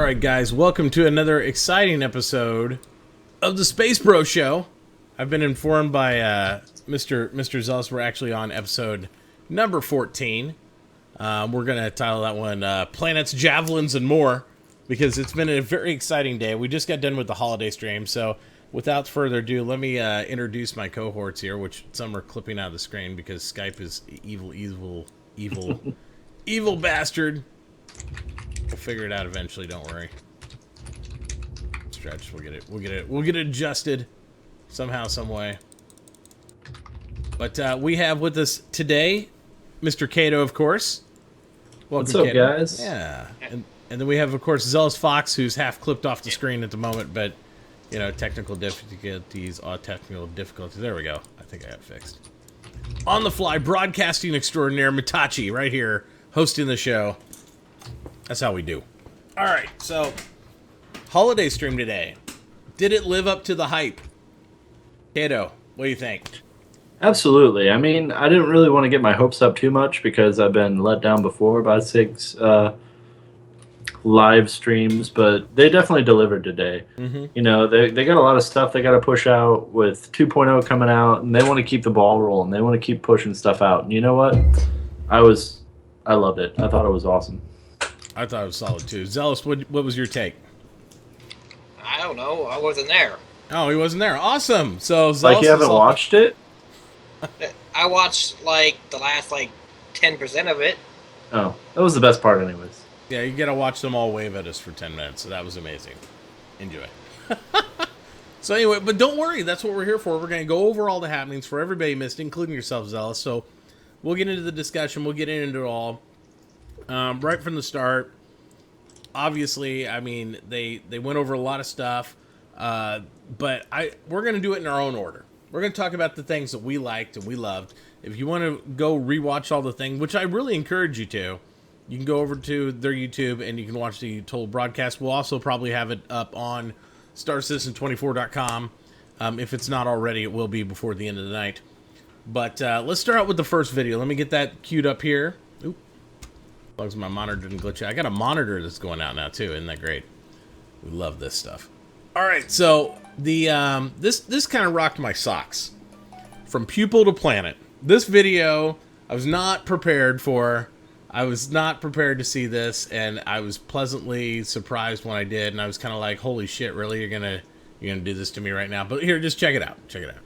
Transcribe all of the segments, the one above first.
right, guys, welcome to another exciting episode of the Space Bro Show. I've been informed by Mr. Zealous we're actually on episode number 14. We're going to title that one Planets, Javelins, and More, because it's been a very exciting day. We just got done with the holiday stream, so without further ado, let me introduce my cohorts here, which some are clipping out of the screen because Skype is evil bastard. We'll figure it out eventually, don't worry. Stretch, we'll get it adjusted somehow, some way. But we have with us today Mr. Cato, of course. Welcome, What's up, Cato. guys? Yeah. And then we have, of course, Zealous Fox, who's half clipped off the screen at the moment, but, you know, technical difficulties. There we go. I think I got it fixed. On the fly, broadcasting extraordinaire Mitachi, right here, hosting the show. That's how we do. All right, so holiday stream today. Did it live up to the hype? Cato, what do you think? Absolutely. I mean, I didn't really want to get my hopes up too much because I've been let down before by Sig's live streams, but they definitely delivered today. Mm-hmm. You know, they got a lot of stuff they got to push out with 2.0 coming out, and they want to keep the ball rolling. They want to keep pushing stuff out. And you know what? I loved it. I thought it was awesome. I thought it was solid too. Zealous, what was your take? I don't know. I wasn't there. Oh, he wasn't there. Awesome. So Zealous, Like you haven't watched it? I watched the last 10% of it. Oh, that was the best part, anyways. Yeah, you gotta watch them all wave at us for 10 minutes. So that was amazing. Enjoy. So anyway, but don't worry. That's what we're here for. We're gonna go over all the happenings for everybody missed, including yourself, Zealous. So we'll get into the discussion. We'll get into it all. Right from the start, obviously, I mean, they went over a lot of stuff, but we're going to do it in our own order. We're going to talk about the things that we liked and we loved. If you want to go rewatch all the things, which I really encourage you to, you can go over to their YouTube and you can watch the total broadcast. We'll also probably have it up on StarCitizen24.com. If it's not already, it will be before the end of the night. But let's start out with the first video. Let me get that queued up here. Oop. As long as my monitor didn't glitch out. I got a monitor that's going out now too. Isn't that great? We love this stuff. All right, so the this kind of rocked my socks. From pupil to planet. This video I was not prepared for. I was not prepared to see this, and I was pleasantly surprised when I did. And I was kind of like, "Holy shit! Really? You're gonna do this to me right now?" But here, just check it out. Check it out.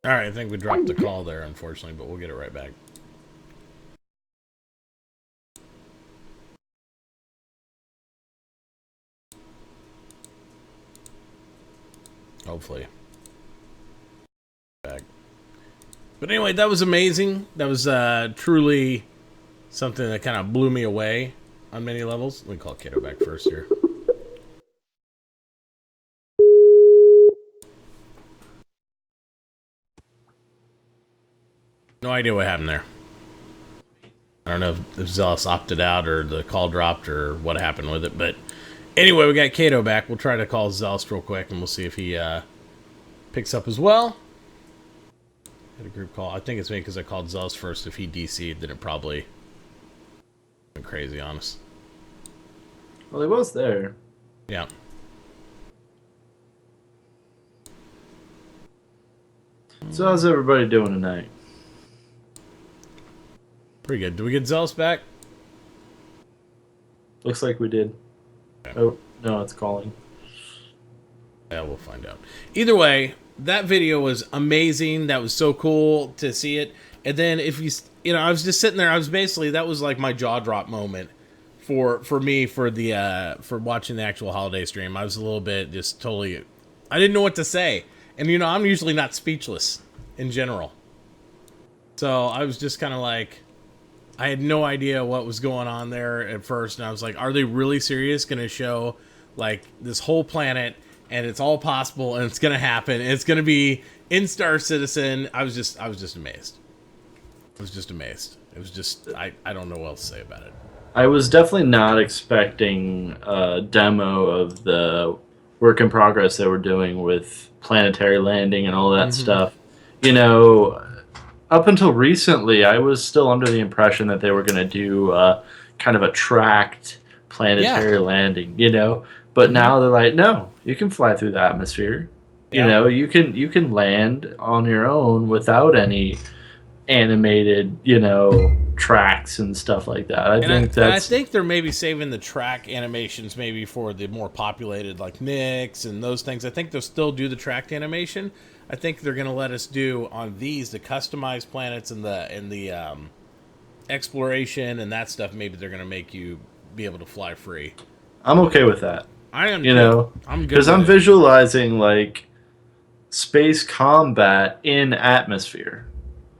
All right, I think we dropped the call there, unfortunately, but we'll get it right back. Hopefully. Back. But anyway, that was amazing. That was truly something that kind of blew me away on many levels. Let me call Kato back first here. No idea what happened there. I don't know if Zealous opted out or the call dropped or what happened with it. But anyway, we got Kato back. We'll try to call Zealous real quick and we'll see if he picks up as well. Had a group call. I think it's me because I called Zealous first. If he DC'd, then it probably went crazy on us. Well, he was there. Yeah. So how's everybody doing tonight? Pretty good. Did we get Zealous back? Looks like we did. Okay. Oh, no, it's calling. Yeah, we'll find out. Either way, that video was amazing. That was so cool to see it. And then if you know, I was just sitting there. I was basically, that was like my jaw drop moment for me for watching the actual holiday stream. I was a little bit just totally, I didn't know what to say. And you know, I'm usually not speechless in general. So I was just kind of like, I had no idea what was going on there at first, and I was like, are they really serious going to show like this whole planet and it's all possible and it's going to happen and it's going to be in Star Citizen? I was just amazed. I was just amazed. It was just, I don't know what else to say about it. I was definitely not expecting a demo of the work in progress they were doing with planetary landing and all that stuff. You know, up until recently, I was still under the impression that they were going to do kind of a tracked planetary landing, you know. But now they're like, no, you can fly through the atmosphere. You know, you can land on your own without any animated, you know, tracks and stuff like that. I think they're maybe saving the track animations maybe for the more populated like Nyx and those things. I think they'll still do the tracked animation. I think they're going to let us do on these the customized planets and the exploration and that stuff. Maybe they're going to make you be able to fly free. I'm okay with that. I am, you know, I'm good because I'm visualizing like space combat in atmosphere.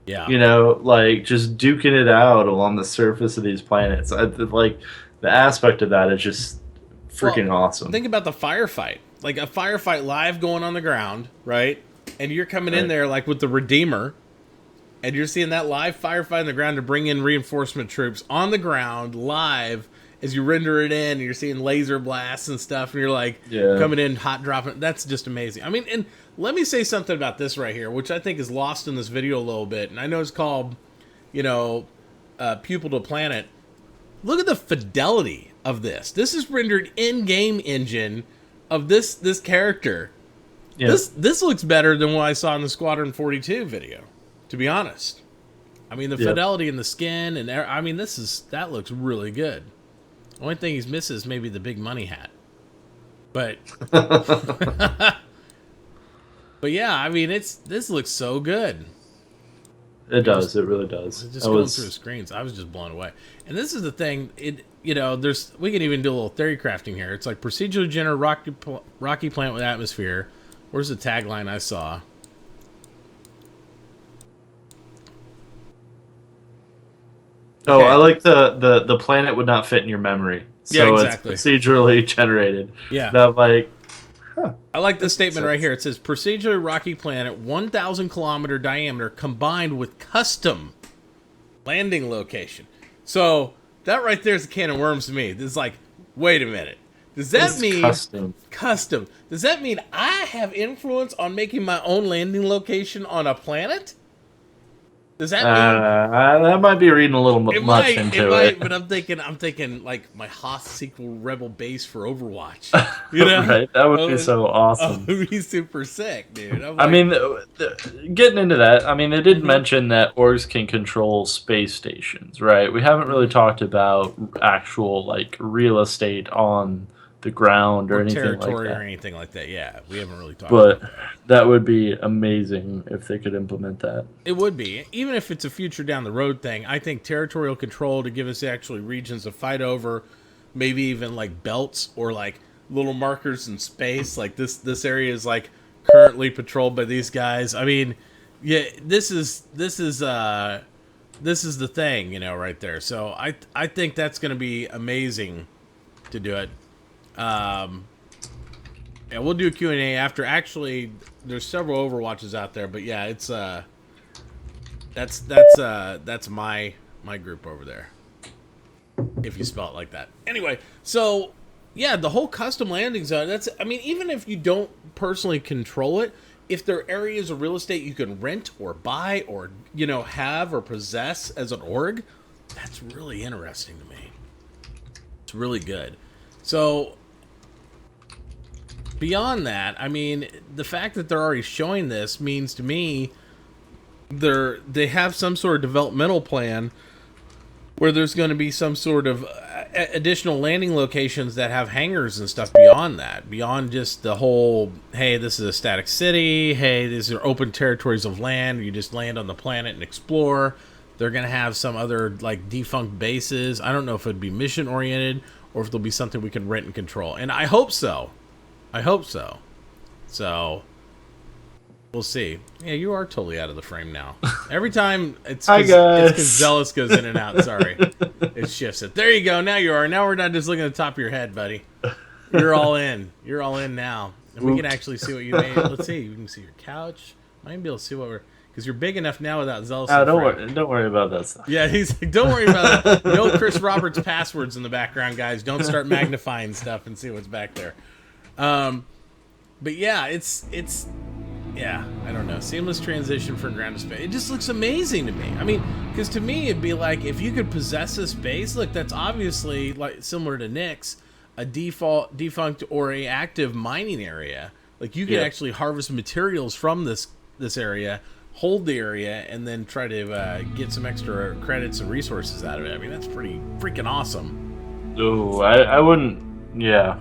Yeah, you know, like just duking it out along the surface of these planets. Like the aspect of that is just freaking awesome. Think about the firefight, like a firefight live going on the ground, right? And you're coming in there like with the Redeemer, and you're seeing that live firefight on the ground to bring in reinforcement troops on the ground live as you render it in, and you're seeing laser blasts and stuff, and you're like coming in hot dropping. That's just amazing. I mean, and let me say something about this right here, which I think is lost in this video a little bit, and I know it's called, you know, Pupil to Planet. Look at the fidelity of this. This is rendered in-game engine of this character. Yeah. This looks better than what I saw in the Squadron 42 video, to be honest. I mean, the fidelity in the skin, and I mean, that looks really good. The only thing he's missing is maybe the big money hat. But but yeah, I mean, this looks so good. It does. It really does. Just going through the screens, I was just blown away. And this is the thing. You know, we can even do a little theory crafting here. It's like procedurally generated rocky planet with atmosphere. Where's the tagline I saw? Oh, okay. I like the planet would not fit in your memory. So exactly. It's procedurally generated. Yeah. That like. Huh. I like this statement right here. It says procedurally rocky planet, 1,000 kilometer diameter, combined with custom landing location. So that right there is a can of worms to me. This is like, wait a minute. Does that mean custom? Does that mean I have influence on making my own landing location on a planet? Does that mean that might be reading a little much into it? But I'm thinking like my Hoth sequel Rebel base for Overwatch. You know, right? That would be so awesome. It would be super sick, dude. I mean, getting into that, I mean, they did mention that orgs can control space stations, right? We haven't really talked about actual like real estate on the ground or anything like territory that. or anything like that. Yeah, we haven't really talked But about that. that would be amazing if they could implement that. It would be. Even if it's a future down the road thing, I think territorial control to give us actually regions to fight over, maybe even like belts or like little markers in space. Like this area is like currently patrolled by these guys. I mean, yeah, this is the thing, right there. So I think that's going to be amazing to do it. Yeah, we'll do a Q&A after. Actually, there's several Overwatches out there, but yeah, it's that's my group over there. If you spell it like that. Anyway, so yeah, the whole custom landing zone, even if you don't personally control it, if there are areas of real estate you can rent or buy or, have or possess as an org, that's really interesting to me. It's really good. So beyond that, the fact that they're already showing this means to me they have some sort of developmental plan where there's going to be some sort of additional landing locations that have hangars and stuff beyond that, beyond just the whole, hey, this is a static city, hey, these are open territories of land, you just land on the planet and explore. They're going to have some other like defunct bases. I don't know if it'd be mission oriented or if there'll be something we can rent and control, and I hope so. So we'll see. Yeah, you are totally out of the frame now. Every time it's because Zealous goes in and out. Sorry, it shifts it. There you go. Now you are. Now we're not just looking at the top of your head, buddy. You're all in. You're all in now, and we can actually see what you made. Let's see. You can see your couch. I might be able to see what we're. Because you're big enough now without Zealous. Don't worry about that stuff. Yeah, he's like, don't worry about that. No Chris Roberts passwords in the background, guys. Don't start magnifying stuff and see what's back there. But yeah, it's yeah, I don't know. Seamless transition from ground to space. It just looks amazing to me. Because to me, it'd be like if you could possess a space. Look, that's obviously like similar to Nyx, a defunct or a active mining area. Like you could actually harvest materials from this area, hold the area, and then try to get some extra credits and resources out of it. That's pretty freaking awesome. Ooh, I wouldn't. Yeah.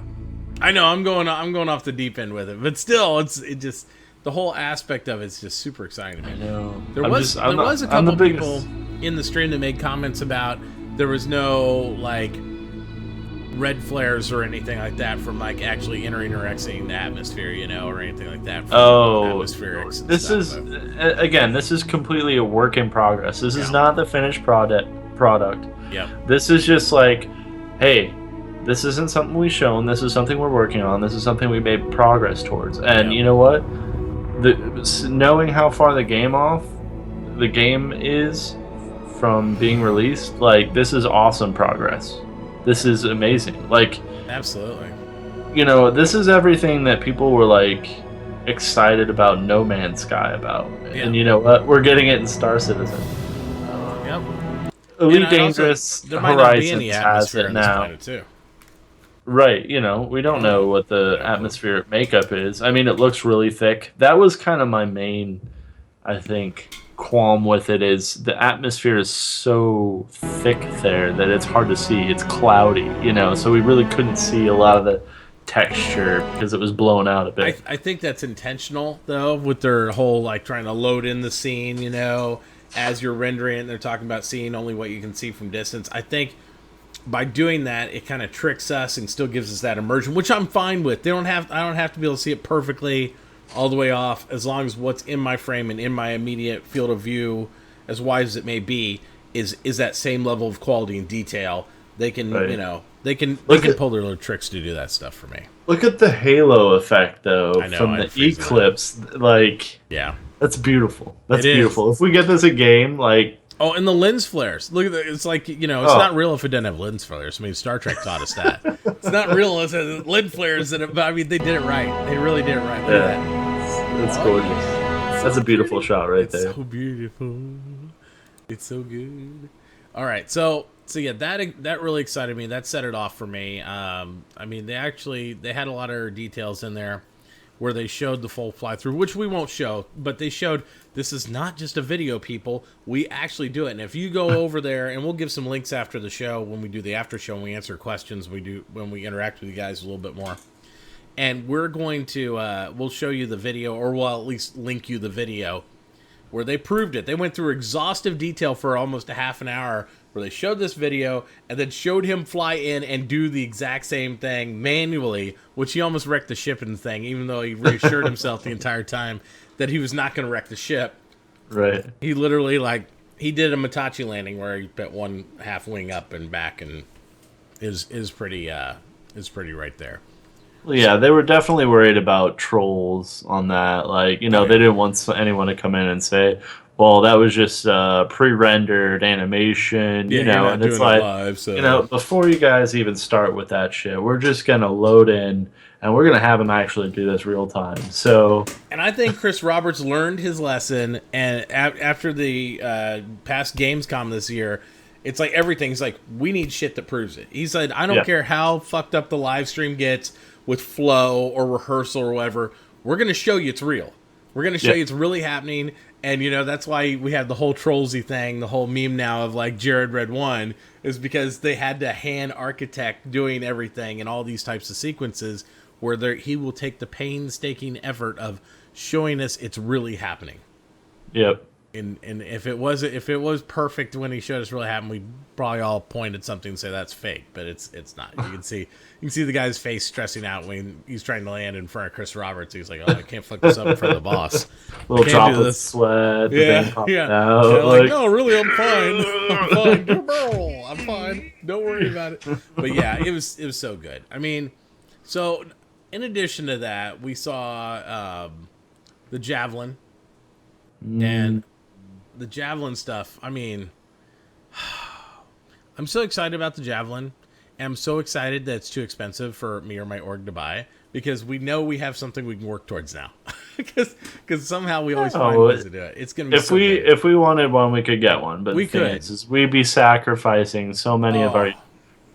I know I'm going off the deep end with it, but still, it just the whole aspect of it's just super exciting to me. I know. There was a couple people in the stream that made comments about there was no like red flares or anything like that from like actually entering or exiting the atmosphere, or anything like that. Atmospherics. This is completely a work in progress. This is not the finished product. Yep. This is just like, hey, this isn't something we've shown. This is something we're working on. This is something we made progress towards. And you know what? Knowing how far the game is from being released, like, this is awesome progress. This is amazing. Like, absolutely. This is everything that people were like excited about No Man's Sky about. Yeah. And you know what? We're getting it in Star Citizen. Yep. Elite Dangerous Horizons has it now. Too. Right, we don't know what the atmospheric makeup is. It looks really thick. That was kind of my main, I think, qualm with it is the atmosphere is so thick there that it's hard to see. It's cloudy, so we really couldn't see a lot of the texture because it was blown out a bit. I think that's intentional, though, with their whole, like, trying to load in the scene, as you're rendering it. They're talking about seeing only what you can see from distance. I think by doing that, it kind of tricks us and still gives us that immersion, which I'm fine with. I don't have to be able to see it perfectly all the way off, as long as what's in my frame and in my immediate field of view, as wide as it may be, is that same level of quality and detail. They can, they can pull their little tricks to do that stuff for me. Look at the halo effect, though, from the Eclipse. Like, yeah, that's beautiful. That's beautiful. If we get this a game, like. Oh, and the lens flares. Look at that. It's like, it's not real if it doesn't have lens flares. Star Trek taught us that. It's not real if it has lens flares. But they did it right. They really did it right. Look at that. That's gorgeous. That's a beautiful shot right there. It's so beautiful. It's so good. All right. So yeah, that really excited me. That set it off for me. They had a lot of details in there where they showed the full fly through, which we won't show, but they showed This is not just a video, people. We actually do it. And if you go over there, and we'll give some links after the show when we do the after show and we answer questions, when we interact with you guys a little bit more. And we're going to, we'll show you the video, or we'll at least link you the video where they proved it. They went through exhaustive detail for almost a half an hour where they showed this video and then showed him fly in and do the exact same thing manually, which he almost wrecked the ship in the thing, even though he reassured himself the entire time that he was not going to wreck the ship. Right. He literally, he did a Matachi landing where he put one half wing up and back, and is pretty right there. Well, yeah, they were definitely worried about trolls on that. They didn't want anyone to come in and say, well, that was just pre-rendered animation, and it's like, live, before you guys even start with that shit, we're just going to load in and we're going to have them actually do this real time. So, and I think Chris Roberts learned his lesson, and after the past Gamescom this year, it's like everything's like, we need shit that proves it. He said, I don't care how fucked up the live stream gets with flow or rehearsal or whatever, we're going to show you it's real. We're going to show you it's really happening. And, that's why we have the whole Trollsy thing, the whole meme now of Jared Red 1, is because they had to hand architect doing everything and all these types of sequences where he will take the painstaking effort of showing us it's really happening. Yep. And if it was perfect when he showed us really happening, we'd probably all point at something and say that's fake, but it's not. You can see the guy's face stressing out when he's trying to land in front of Chris Roberts. He's like, oh, I can't fuck this up in front of the boss. Little drop of sweat. Yeah. No, really, I'm fine. I'm fine. Don't worry about it. But yeah, it was so good. I mean, so in addition to that, we saw the Javelin. And the Javelin stuff, I mean, I'm so excited about the Javelin, and I'm so excited that it's too expensive for me or my org to buy, because we know we have something we can work towards now. Because somehow we always find ways to do it. It's going to be if we wanted one, we could get one, but the thing is we'd be sacrificing so many of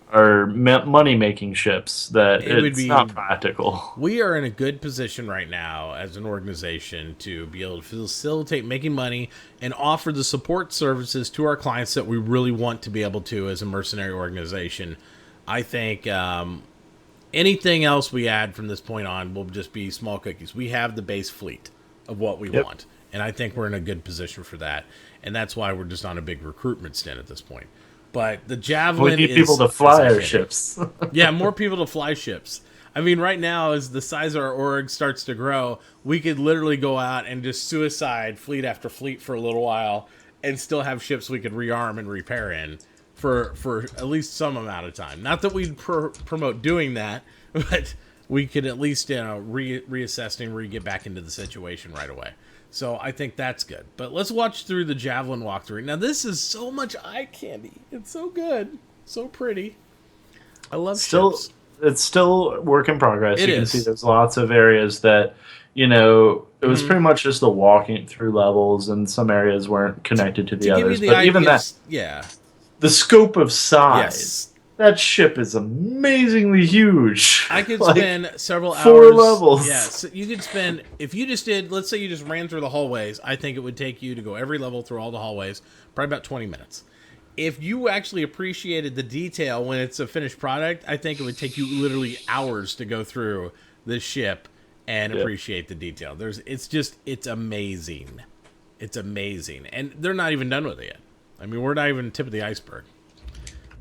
our money-making ships that it's not practical. We are in a good position right now as an organization to be able to facilitate making money and offer the support services to our clients that we really want to be able to as a mercenary organization. I think anything else we add from this point on will just be small cookies. We have the base fleet of what we want, and I think we're in a good position for that, and that's why we're just on a big recruitment stint at this point. But the Javelin, we need people to fly our ships. Yeah, more people to fly ships. I mean, right now, as the size of our org starts to grow, we could literally go out and just suicide fleet after fleet for a little while and still have ships we could rearm and repair in for at least some amount of time. Not that we'd promote doing that, but we could at least reassess and get back into the situation right away. So I think that's good. But let's watch through the Javelin walkthrough. Now, this is so much eye candy. It's so good. So pretty. I love ships. It's still work in progress. You can see there's lots of areas that, it was pretty much just the walking through levels, and some areas weren't connected to the others. But even that, the scope of size. That ship is amazingly huge. I could spend several hours. 4 levels. Yeah, so you could spend, if you just did, let's say you just ran through the hallways, I think it would take you to go every level through all the hallways, probably about 20 minutes. If you actually appreciated the detail when it's a finished product, I think it would take you literally hours to go through this ship and appreciate the detail. It's amazing. It's amazing. And they're not even done with it yet. I mean, we're not even tip of the iceberg.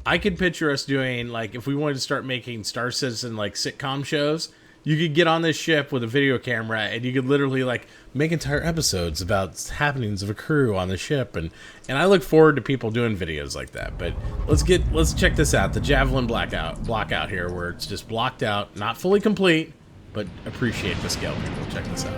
I could picture us doing, if we wanted to start making Star Citizen, sitcom shows, you could get on this ship with a video camera, and you could literally, make entire episodes about happenings of a crew on the ship, and I look forward to people doing videos like that. But let's check this out, the Javelin blockout here, where it's just blocked out, not fully complete, but appreciate the scale, people. Check this out.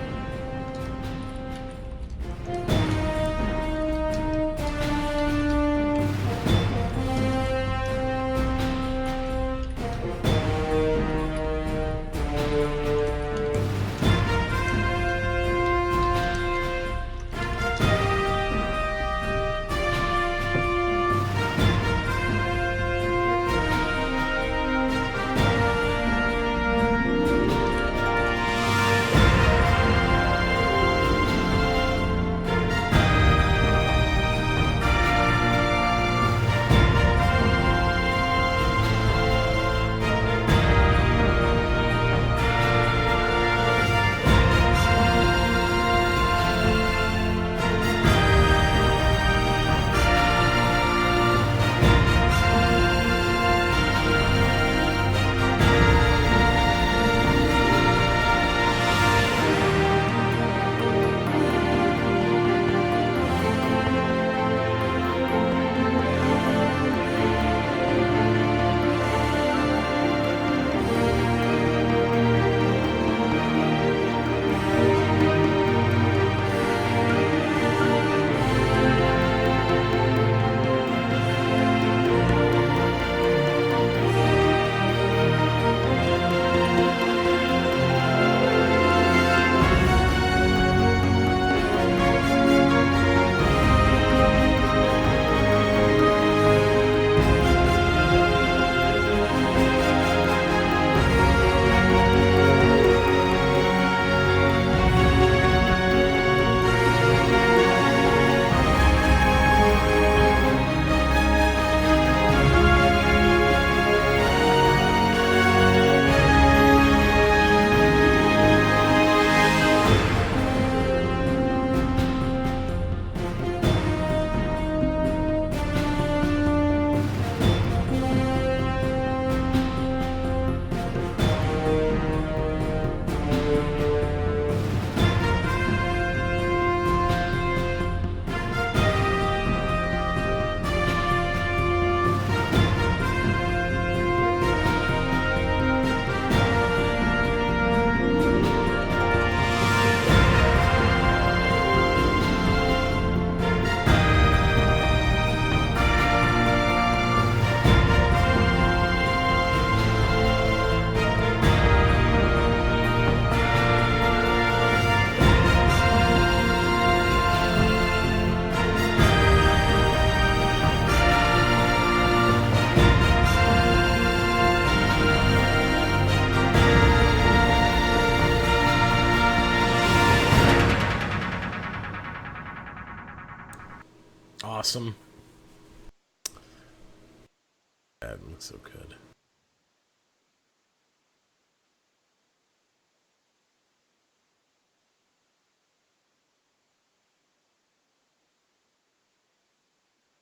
it looks so good.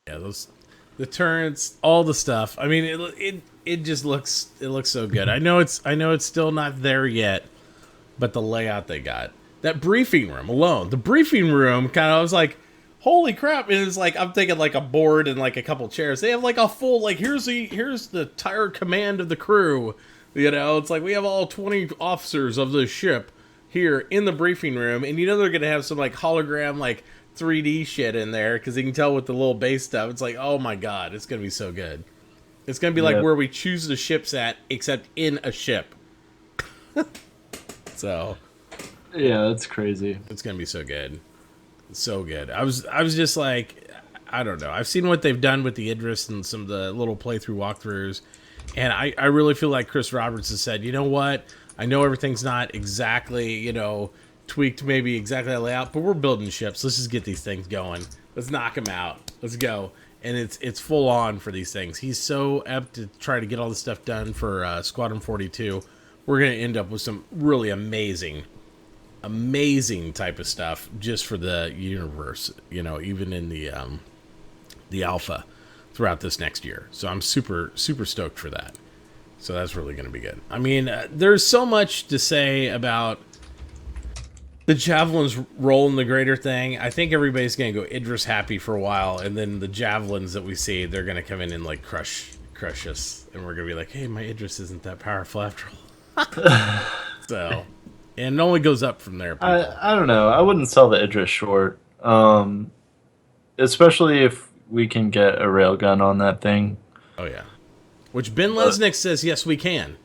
Yeah, the turrets, all the stuff. I mean, it just looks so good. I know it's still not there yet, but the layout they got, that briefing room alone, the briefing room kind of, I was like, holy crap! And it's like, I'm thinking like a board and like a couple chairs. They have like a full, like, here's the entire command of the crew. You know, it's like we have all 20 officers of the ship here in the briefing room, and you know they're gonna have some like hologram, like 3D shit in there because you can tell with the little base stuff. It's like, oh my god, it's gonna be so good. It's gonna be like where we choose the ships at, except in a ship. So, yeah, that's crazy. It's gonna be so good. So good. I was just like, I don't know. I've seen what they've done with the Idris and some of the little playthrough walkthroughs, and I really feel like Chris Roberts has said, you know what? I know everything's not exactly, you know, tweaked maybe exactly that layout, but we're building ships. Let's just get these things going. Let's knock them out. Let's go. And it's full on for these things. He's so apt to try to get all this stuff done for Squadron 42. We're going to end up with some really amazing type of stuff just for the universe, you know, even in the alpha throughout this next year. So I'm super stoked for that. So that's really going to be good. I mean, there's so much to say about the Javelin's role in the greater thing. I think everybody's going to go Idris happy for a while, and then the Javelins that we see, they're going to come in and like crush us, and we're going to be like, hey, my Idris isn't that powerful after all. So, and it only goes up from there. I don't know. I wouldn't sell the Idris short, especially if we can get a railgun on that thing. Oh yeah, which Ben Lesnick says yes, we can.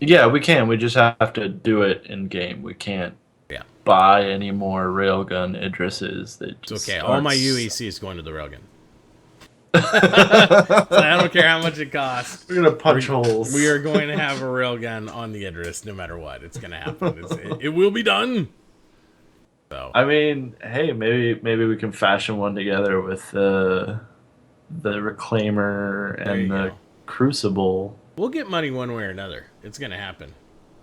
Yeah, we can. We just have to do it in game. We can't buy any more railgun Idrises. It's okay. All my UEC is going to the railgun. So I don't care how much it costs. We're gonna punch holes. We are going to have a railgun on the Idris, no matter what. It's going to happen. It will be done. So I mean, hey, maybe we can fashion one together with the Reclaimer and the Crucible. We'll get money one way or another. It's going to happen.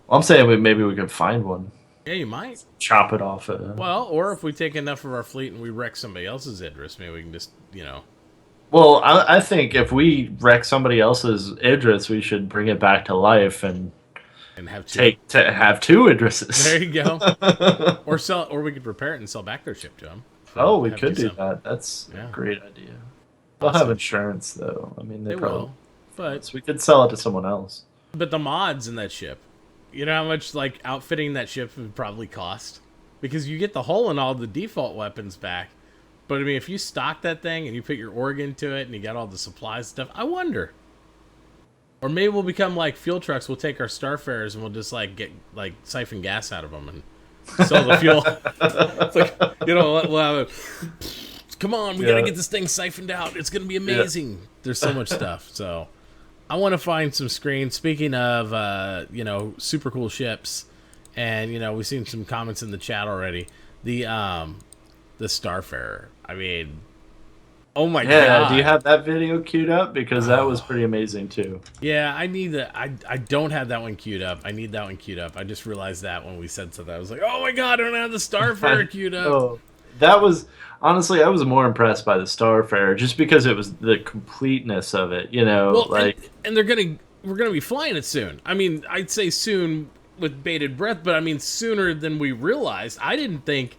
I'm saying maybe we can find one. Yeah, you might. Chop it off. Well, or if we take enough of our fleet and we wreck somebody else's Idris, maybe we can just, you know. Well, I think if we wreck somebody else's Idris, we should bring it back to life and have two. Have two Idrises. There you go. Or we could repair it and sell back their ship to them. So we could do that. That's a great idea. They'll have insurance though. I mean, they probably will. But so we could sell it to someone else. But the mods in that ship, you know how much like outfitting that ship would probably cost? Because you get the hull and all the default weapons back. But I mean, if you stock that thing and you put your org into it and you got all the supplies and stuff, I wonder. Or maybe we'll become like fuel trucks. We'll take our Starfarers and we'll just like get like siphon gas out of them and sell the fuel. It's like, you know, we'll have a, come on, we gotta get this thing siphoned out. It's gonna be amazing. Yeah. There's so much stuff. So I want to find some screens. Speaking of, you know, super cool ships, and you know, we've seen some comments in the chat already. The Starfarer. I mean, oh my god! Yeah, do you have that video queued up? Because that was pretty amazing too. Yeah, I need that. I don't have that one queued up. I need that one queued up. I just realized that when we said something, I was like, oh my god, I don't have the Starfarer queued up. Oh, that was honestly, I was more impressed by the Starfarer just because it was the completeness of it. You know, well, like, and we're gonna be flying it soon. I mean, I'd say soon with bated breath, but I mean sooner than we realized. I didn't think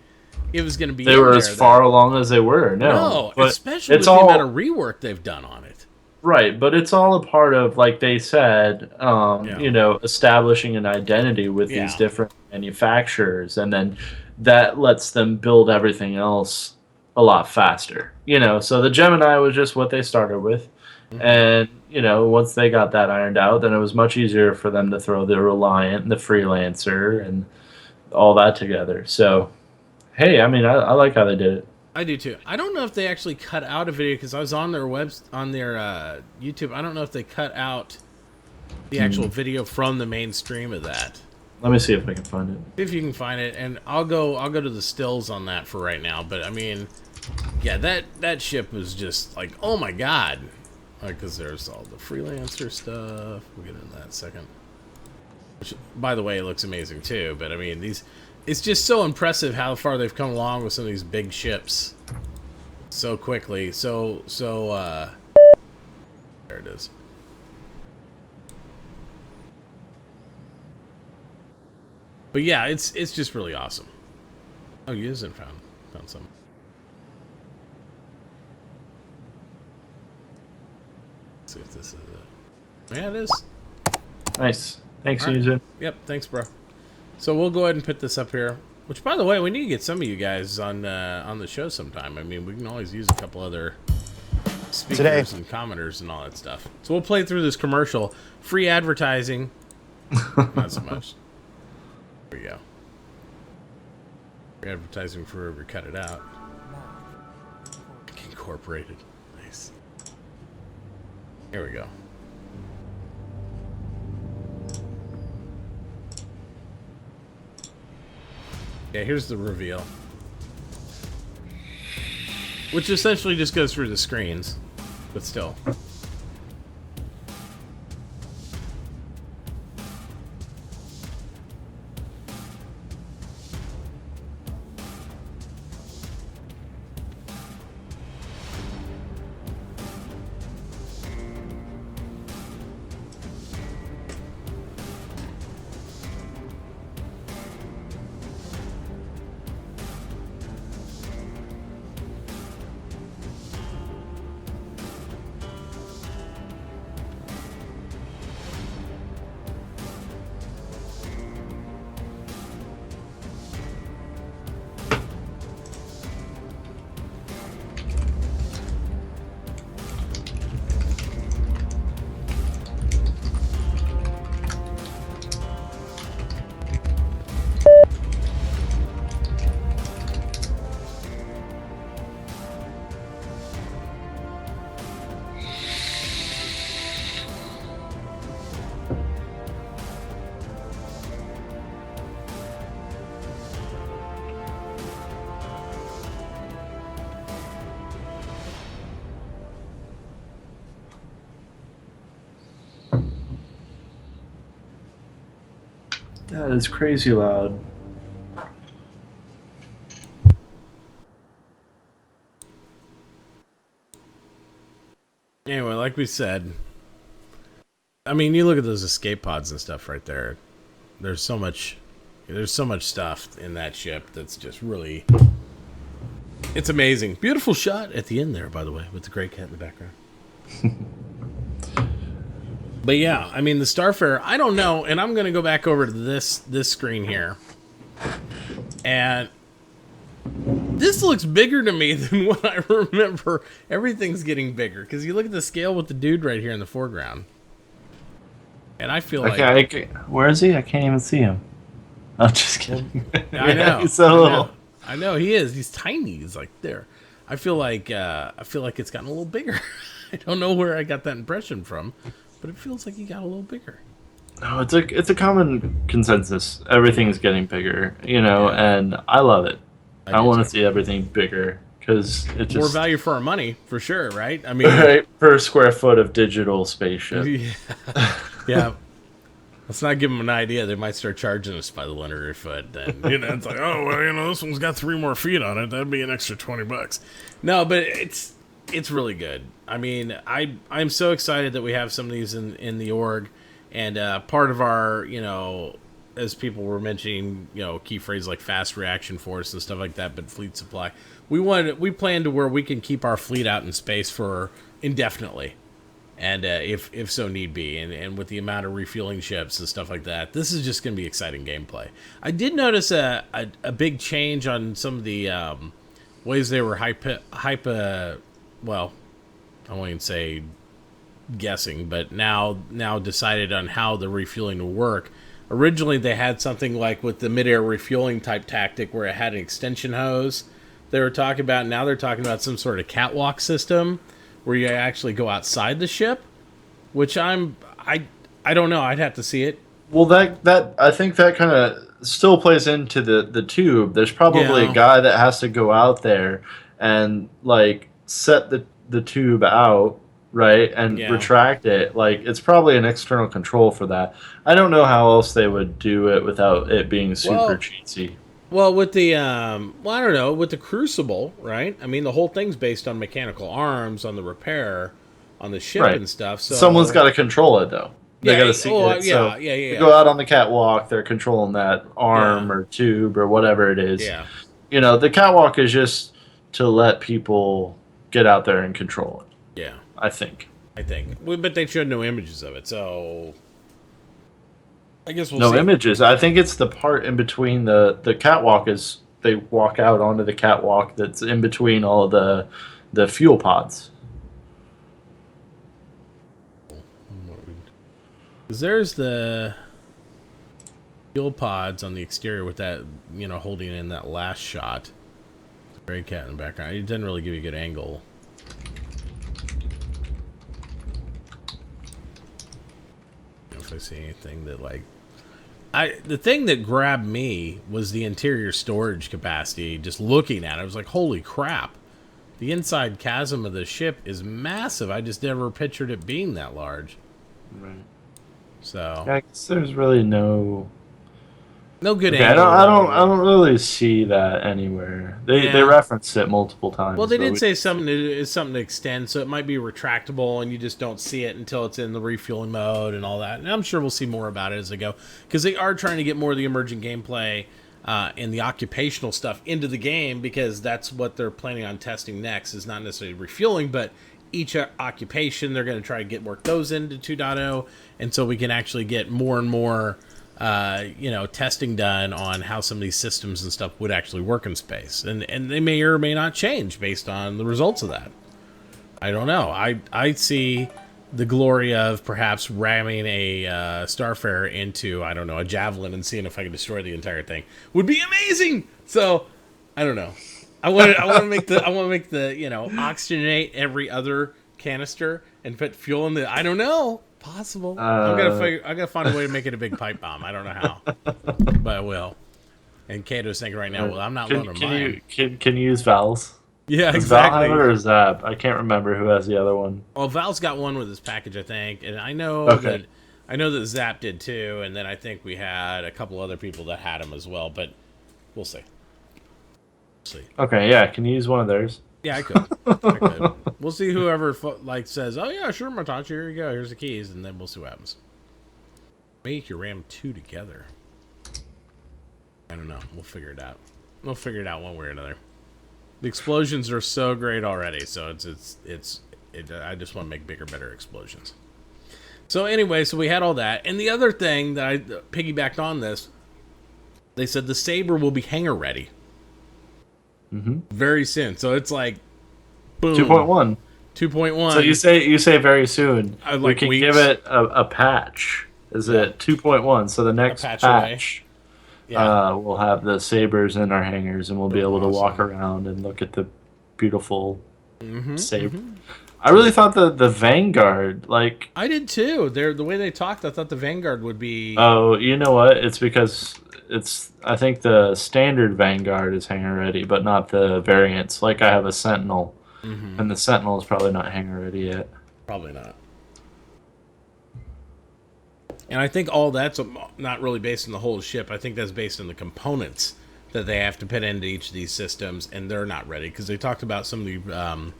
it was going to be. They were as far along as they were. No, especially with the amount of rework they've done on it. Right, but it's all a part of, like they said, you know, establishing an identity with these different manufacturers, and then that lets them build everything else a lot faster. You know, so the Gemini was just what they started with, and you know, once they got that ironed out, then it was much easier for them to throw the Reliant and the Freelancer and all that together. So. Hey, I mean, I like how they did it. I do too. I don't know if they actually cut out a video because I was on their YouTube. I don't know if they cut out the actual video from the main stream of that. Let me see if I can find it. See if you can find it, and I'll go to the stills on that for right now. But I mean, yeah, that ship was just like, oh my god, Because there's all the freelancer stuff. We'll get into that in a second. Which, by the way, it looks amazing too. But I mean, it's just so impressive how far they've come along with some of these big ships so quickly. There it is. But yeah, it's just really awesome. Oh, you isn't found some. Let's see if this is it. Yeah, it is. Nice. Thanks, All right. Yuzu. Yep, thanks, bro. So we'll go ahead and put this up here. Which, by the way, we need to get some of you guys on the show sometime. I mean, we can always use a couple other speakers and commenters and all that stuff. So we'll play through this commercial. Free advertising. Not so much. There we go. Free advertising for whoever cut it out. Incorporated. Nice. Here we go. Yeah, here's the reveal. Which essentially just goes through the screens, but still. That is crazy loud. Anyway, like we said, I mean, you look at those escape pods and stuff right there. There's so much stuff in that ship that's just really, it's amazing. Beautiful shot at the end there, by the way, with the gray cat in the background. But yeah, I mean, the Starfarer, I don't know, and I'm going to go back over to this screen here. And this looks bigger to me than what I remember. Everything's getting bigger, because you look at the scale with the dude right here in the foreground. And I feel like... where is he? I can't even see him. I'm just kidding. I know. He's so little. I know, he is. He's tiny. He's like there. I feel like it's gotten a little bigger. I don't know where I got that impression from, but it feels like he got a little bigger. No, it's a common consensus. Everything's getting bigger, and I love it. I want to see everything bigger because it just more value for our money, for sure, right? I mean, right, per square foot of digital spaceship. Yeah. Let's not give them an idea. They might start charging us by the linear foot. Then it's like, oh well, this one's got 3 more feet on it. That'd be an extra $20. No, but it's really good. I mean, I'm so excited that we have some of these in the org, and part of our, as people were mentioning, key phrases like fast reaction force and stuff like that, but fleet supply. We plan to where we can keep our fleet out in space for indefinitely. And if so need be, and with the amount of refueling ships and stuff like that, this is just going to be exciting gameplay. I did notice a big change on some of the ways they were well, I won't even say guessing, but now decided on how the refueling will work. Originally, they had something like with the mid-air refueling type tactic where it had an extension hose they were talking about. Now they're talking about some sort of catwalk system where you actually go outside the ship, which I don't know. I'd have to see it. Well, that I think that kind of still plays into the tube. There's probably a guy that has to go out there and like set the tube out, right, and Yeah. retract it. Like, it's probably an external control for that. I don't know how else they would do it without it being super Well, cheesy. well, with the well, I don't know, with the Crucible, right? I mean, the whole thing's based on mechanical arms, on the repair, on the ship Right. and stuff. Someone's So got to control it, though. They yeah, got to see it. So they go out on the catwalk, they're controlling that arm yeah, or tube or whatever it is. yeah, You know, the catwalk is just to let people get out there and control it, yeah. I think. I think, but they showed no images of it, so I guess we'll No see. images. I think it's the part in between the catwalk is they walk out onto the catwalk that's in between all of the fuel pods. Because there's the fuel pods on the exterior with that, holding in that last shot. Gray cat in the background. It didn't really give you a good angle. If I see anything that the thing that grabbed me was the interior storage capacity. Just looking at it, I was like, holy crap. The inside chasm of the ship is massive. I just never pictured it being that large. Right. So I guess there's really no good Okay, angle. I don't really see that anywhere. They referenced it multiple times. Well, they but did say something is something to extend, so it might be retractable, and you just don't see it until it's in the refueling mode and all that. And I'm sure we'll see more about it as they go, because they are trying to get more of the emergent gameplay and the occupational stuff into the game, because that's what they're planning on testing next. Is not necessarily refueling, but each occupation they're going to try to work those into 2.0, and so we can actually get more and more. Testing done on how some of these systems and stuff would actually work in space, and they may or may not change based on the results of that. I don't know. I see the glory of perhaps ramming a Starfarer into, I don't know, a Javelin and seeing if I can destroy the entire thing would be amazing. So I don't know. I want to make the oxygenate every other canister and put fuel in the. I don't know. Possible. I gotta find a way to make it a big pipe bomb. I don't know how, but I will. And Kato's thinking right now, well, I'm not loaning mine. Can you use Val's? Yeah, Does exactly. Val have it or Zap? I can't remember who has the other one. Well, Val's got one with his package, I think, and I know that Zap did too. And then I think we had a couple other people that had them as well, but we'll see. Okay, yeah. Can you use one of theirs? Yeah, I could. We'll see whoever says, "Oh yeah, sure, Matachi, here you go. Here's the keys," and then we'll see what happens. Make your RAM 2 together. I don't know. We'll figure it out. We'll figure it out one way or another. The explosions are so great already, so it's I just want to make bigger, better explosions. So anyway, so we had all that, and the other thing that I piggybacked on this, they said the Saber will be hangar ready. Very soon. So it's like, boom. 2.1. 2.1. So you say very soon. We can weeks. give it a patch. Is it 2.1? So the next patch we'll have the Sabers in our hangars, and we'll be able to walk around and look at the beautiful Saber. I really thought the Vanguard, I did too. The way they talked, I thought the Vanguard would be. Oh, you know what? It's because I think the standard Vanguard is hangar ready, but not the variants. Like I have a Sentinel, and the Sentinel is probably not hangar ready yet. Probably not. And I think all that's not really based on the whole ship. I think that's based on the components that they have to put into each of these systems, and they're not ready because they talked about some of the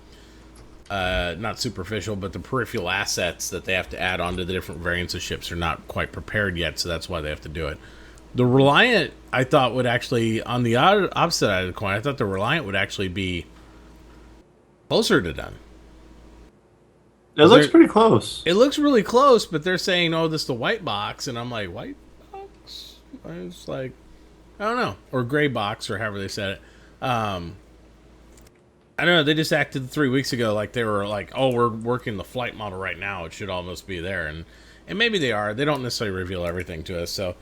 not superficial, but the peripheral assets that they have to add onto the different variants of ships are not quite prepared yet, so that's why they have to do it. The Reliant, I thought, would actually, on the opposite side of the coin, I thought the Reliant would actually be closer to done. It looks pretty close. It looks really close, but they're saying, oh, this is the white box, and I'm like, white box? I was like, I don't know. Or gray box, or however they said it. I don't know, they just acted 3 weeks ago like they were like, oh, we're working the flight model right now, it should almost be there, and maybe they are. They don't necessarily reveal everything to us, so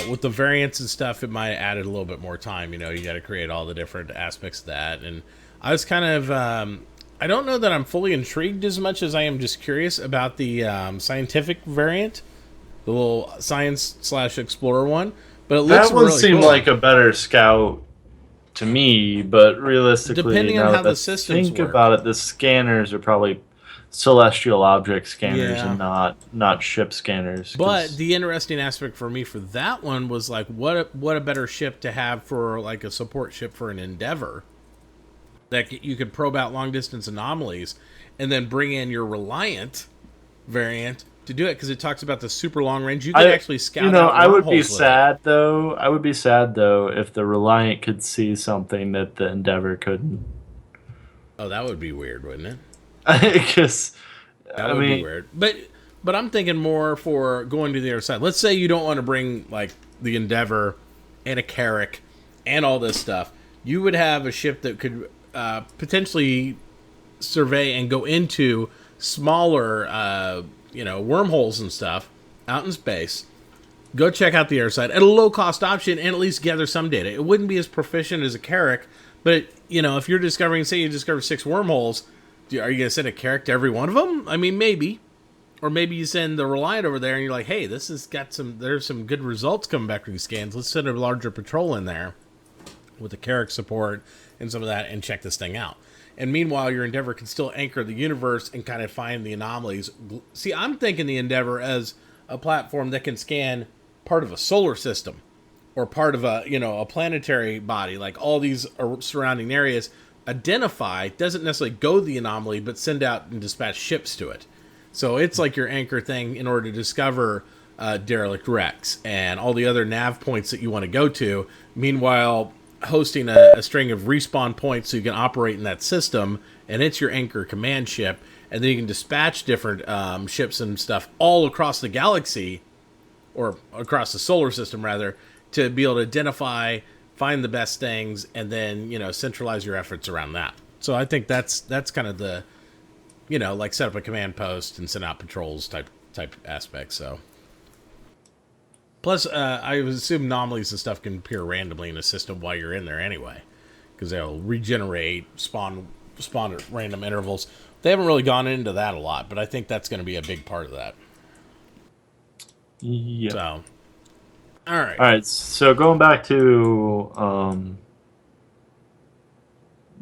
with the variants and stuff, it might have added a little bit more time. You got to create all the different aspects of that, and I was kind of I don't know that I'm fully intrigued as much as I am just curious about the scientific variant, the little science/explorer one. But it looks that one really seemed cool. like a better scout to me, but realistically, depending on how the systems think work. about it, the scanners are probably celestial object scanners Yeah. and not ship scanners. 'Cause But the interesting aspect for me for that one was like, what a better ship to have for like a support ship for an Endeavor that you could probe out long distance anomalies, and then bring in your Reliant variant to do it, because it talks about the super long range. You could actually scout out I would be wormholes with it. sad though. I would be sad though if the Reliant could see something that the Endeavor couldn't. Oh, that would be weird, wouldn't it? Because That I would be mean, weird. But I'm thinking more for going to the other side. Let's say you don't want to bring like the Endeavor and a Carrack and all this stuff. You would have a ship that could potentially survey and go into smaller, wormholes and stuff out in space. Go check out the air side at a low cost option and at least gather some data. It wouldn't be as proficient as a Carrack, but if you're discovering, say you discover 6 wormholes, are you going to send a Carrack to every one of them? I mean, maybe. Or maybe you send the Reliant over there and you're like, hey, there's some good results coming back from these scans. Let's send a larger patrol in there with the Carrack support and some of that and check this thing out. And meanwhile, your Endeavor can still anchor the universe and kind of find the anomalies. See, I'm thinking the Endeavor as a platform that can scan part of a solar system or part of a planetary body, like all these surrounding areas, identify, doesn't necessarily go the anomaly, but send out and dispatch ships to it. So it's like your anchor thing in order to discover derelict wrecks and all the other nav points that you want to go to. Meanwhile, hosting a string of respawn points so you can operate in that system, and it's your anchor command ship. And then you can dispatch different ships and stuff all across the galaxy, or across the solar system, rather, to be able to identify, find the best things, and then, centralize your efforts around that. So I think that's kind of the, like set up a command post and send out patrols type aspect. So, plus, I would assume anomalies and stuff can appear randomly in a system while you're in there anyway, because they'll regenerate, spawn at random intervals. They haven't really gone into that a lot, but I think that's going to be a big part of that. yeah. So, all right. All right. So going back to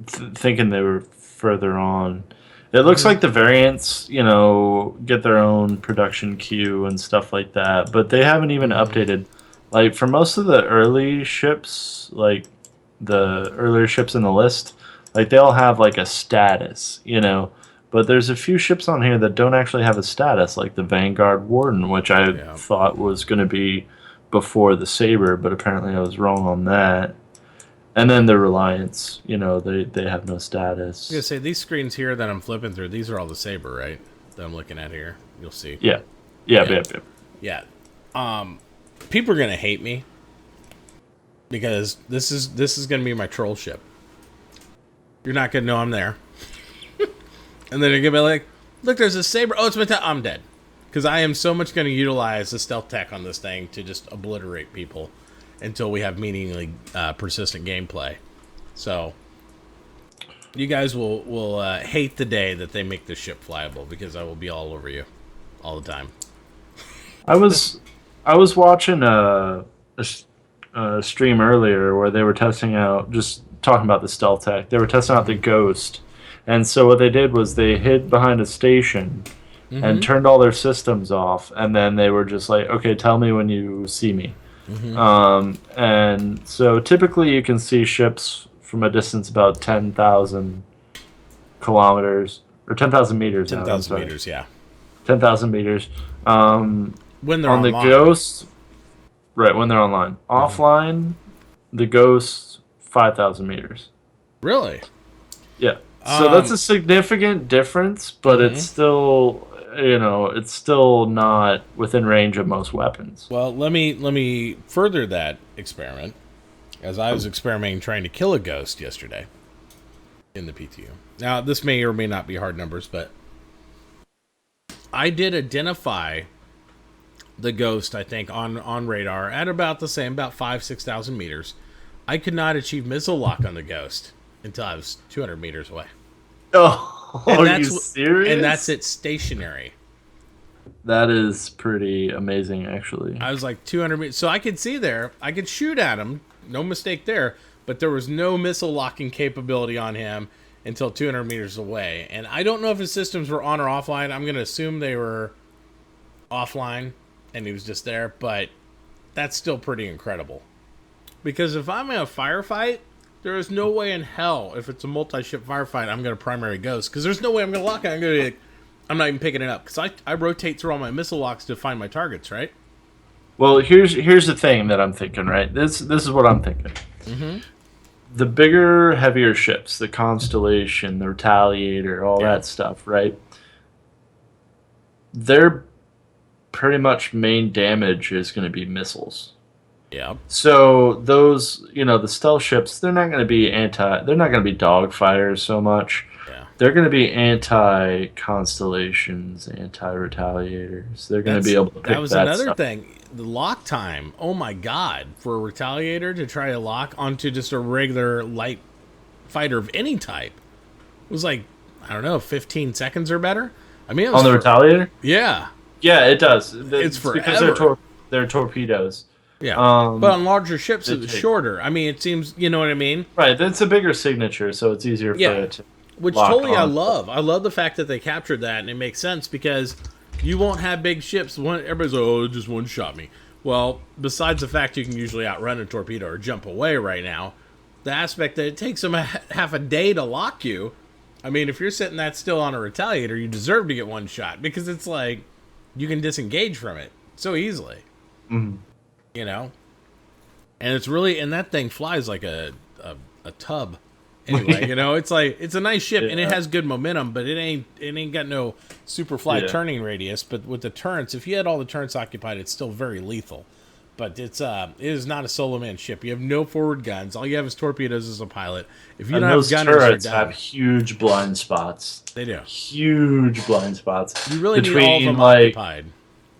thinking they were further on. It looks like the variants, get their own production queue and stuff like that, but they haven't even updated. Like, for most of the early ships, like the earlier ships in the list, like they all have like a status, But there's a few ships on here that don't actually have a status, like the Vanguard Warden, which I thought was going to be before the Saber, but apparently I was wrong on that. And then the Reliance, they have no status. I was going to say, these screens here that I'm flipping through, these are all the Saber, right? That I'm looking at here. You'll see. Yeah. People are going to hate me because this is going to be my troll ship. You're not going to know I'm there. And then they're going to be like, look, there's a Saber. Oh, it's my I'm dead. Because I am so much going to utilize the stealth tech on this thing to just obliterate people until we have meaningfully persistent gameplay. So you guys will hate the day that they make this ship flyable, because I will be all over you all the time. I was watching a stream earlier where they were testing out, just talking about the stealth tech. They were testing out the Ghost, and so what they did was they hid behind a station and turned all their systems off, and then they were just like, "Okay, tell me when you see me." And so typically you can see ships from a distance about 10,000 kilometers or 10,000 meters. 10,000 meters, yeah. 10,000 meters. When they're on online. the Ghost, right? When they're online, offline, the Ghost 5,000 meters. Really? Yeah. So that's a significant difference, but it's still, it's still not within range of most weapons. Well, let me further that experiment, as I was experimenting trying to kill a Ghost yesterday in the PTU. Now, this may or may not be hard numbers, but I did identify the Ghost, I think, on radar at about the same, about 6,000 meters. I could not achieve missile lock on the Ghost until I was 200 meters away. Oh, are you serious? And that's it stationary. That is pretty amazing, actually. I was like 200 meters. So I could see there. I could shoot at him. No mistake there. But there was no missile locking capability on him. until 200 meters away. And I don't know if his systems were on or offline. I'm going to assume they were offline and he was just there, but that's still pretty incredible. Because if I'm in a firefight, there is no way in hell, if it's a multi-ship firefight, I'm going to primary ghost. Because there's no way I'm going to lock it. I'm not even picking it up. Because I rotate through all my missile locks to find my targets, right? Well, here's the thing that I'm thinking, right? This is what I'm thinking. Mm-hmm. The bigger, heavier ships, the Constellation, the Retaliator, all that stuff, right? Their pretty much main damage is going to be missiles. Yeah. So those, the stealth ships, they're not going to be dogfighters so much. Yeah. They're going to be anti-constellations, anti-retaliators. They're going to be able to pick that was another stuff. thing. The lock time. Oh my god! For a Retaliator to try to lock onto just a regular light fighter of any type was like, I don't know, 15 seconds or better. I mean, On the Retaliator? Yeah. Yeah, it does. It's because forever. they're torpedoes. Yeah. But on larger ships, it was shorter. I mean, it seems, you know what I mean? Right. It's a bigger signature, so it's easier for it to. Which totally I love. I love the fact that they captured that, and it makes sense because you won't have big ships. Everybody's like, oh, it just one-shot me. Well, besides the fact you can usually outrun a torpedo or jump away right now, the aspect that it takes them half a day to lock you, I mean, if you're sitting that still on a Retaliator, you deserve to get one shot because it's like you can disengage from it so easily. Mm-hmm. You know? And it's really, and that thing flies like a tub. Anyway, it's like, it's a nice ship and it has good momentum, but it ain't got no super fly turning radius. But with the turrets, if you had all the turrets occupied, it's still very lethal. But it is not a solo man ship. You have no forward guns. All you have is torpedoes as a pilot. If you don't have gunners, turrets you're done. have huge blind spots. They do. Huge blind spots. You really need all of them occupied.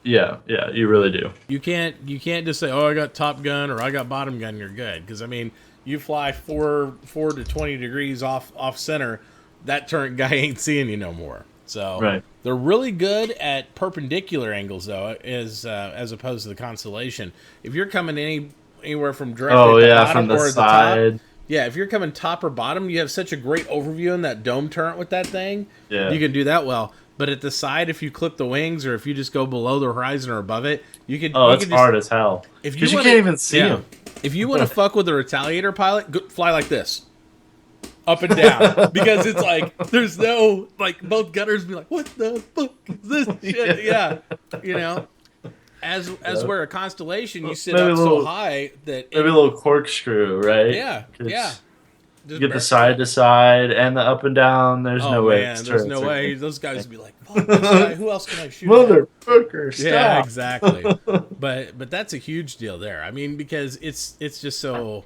Yeah, you really do. You can't just say, oh, I got top gun or I got bottom gun, you're good. Because, I mean, you fly 4 to 20 degrees off center, that turret guy ain't seeing you no more. So they're really good at perpendicular angles, though, as opposed to the Constellation. If you're coming anywhere from directly at the bottom from the or side. the top, if you're coming top or bottom, you have such a great overview in that dome turret with that thing. Yeah. You can do that well. But at the side, if you clip the wings or if you just go below the horizon or above it, you could. Oh, it's hard as hell. Because you can't even see them. If you want to fuck with a Retaliator pilot, fly like this. Up and down. Because it's like, there's no, like, both gunners be like, what the fuck is this shit? Yeah. As where a Constellation, you sit up so high that... Maybe a little corkscrew, right? Yeah, You get the side to side and the up and down. There's no way. Man, there's no way. Those guys would be like, fuck this guy. Who else can I shoot Motherfucker, stop. Yeah, exactly. But that's a huge deal there. I mean, because it's just so...